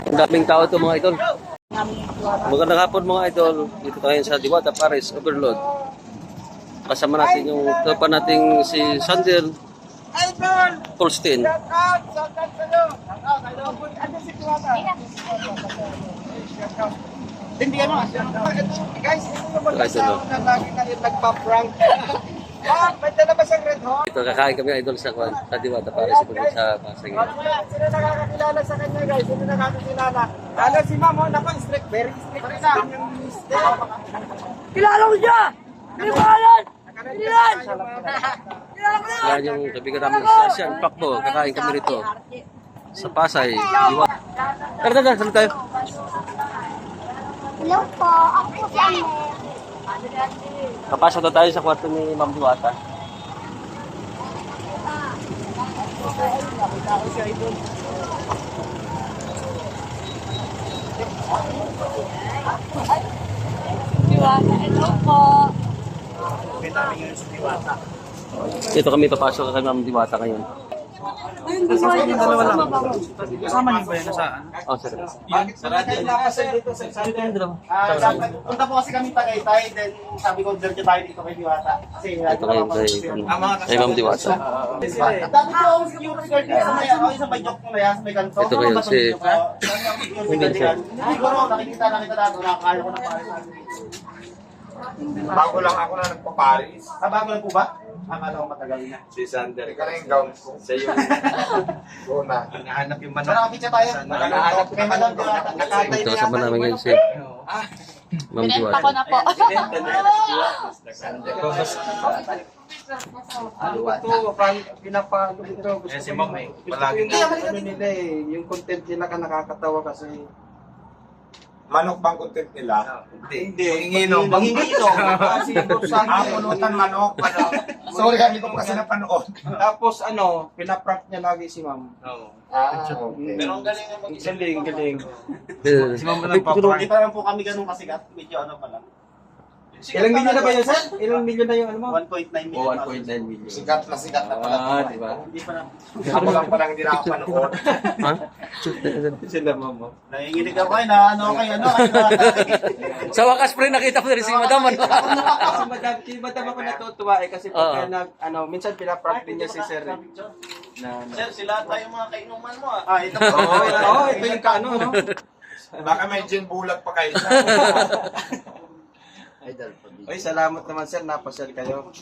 Ang daming tao ito mga idol. Magandang hapon mga idol. Dito tayo sa Diwata Paris Overload. Kasama natin yung tropa nating si Sandel Colstein. Hindi ano, guys, ito naman kasama na lagi na yung nagpa-prank. May dala ba siyang red hot? Ito kakain kami idol sa Diwata Paris Overload sa Pasay. Sino nakakakilala sa kanya guys? Sino nakakakilala? Lalo si Ma'am, naku, strict, very strict na. Kilala ko siya! Hindi ko alam! Yan! Yan yung kaibigan namin si Asian Pakbo. Kakain kami rito sa Pasay. Diwata. Tara, saan tayo? Hello po, ako po si Amel. Kapasok na tayo sa kwarto ni Ma'am Diwata. Diwata, hello po. Dito kami papasok kay Ma'am Diwata ngayon. Kasama niyo ba yan sa Oh, sir. Punta po kasi kami Tagaytay, then sabi ko, diretso tayo dito kay Diwata. Kasi Ito ngayon kay Ma'am Diwata. dati ko ako security guard dito sa may, sa may joke mo na yan, sa may ganito. Ito ngayon si... Siguro, nakikita natin, nakakaya ko na pare. Bago lang ako na nagpa-Paris. Bago lang po ba? Akala ko matagal na. Si Sander. Ika na yung gown ko. Sa iyo. Una. Hinahanap yung So, nakapitsa tayo. Nakahanap Kay Madam Diwata. Ito kasama namin ngayon si Ma'am Binenta ko Diwata. na po. Ito, pinapalo ito. Eh, si Ma'am eh, palaging Ano nila eh, yung content nila ka nakakatawa kasi. Manok bang content nila? Hindi. Manginginom. Manginginom. Kasi Pulutan manok. Sorry, hindi ko kasi napanood. Tapos ano, pinaprank niya lagi si Ma'am. Oo. Okay. Pero ang galing na mag-galing, galing. Si Ma'am na nagpa-prank. Hindi pa naman po kami ganun kasigat. Medyo ano pa lang. Ilang milyon na ba yun, sir? Ilang milyon na yung ano mo? 1.9 million. Oh, 1.9 million. Sikat na pala. Diba? Hindi pa na. Ako lang palang hindi nakapanood. Ha? Sila Ma'am. Nanginginig ako na ano kayo, ano kayo. Sa wakas pre, nakita ko na rin si Madam. Si Madam ako natutuwa eh kasi pagka minsan pinaprank din niya si Sir. Sir, sila tayo mga kainuman mo ah. Ah, ito po. Oo, ito yung kaano, no? Baka may gin bulag pa kayo. Ay, salamat naman sir, napasyal kayo.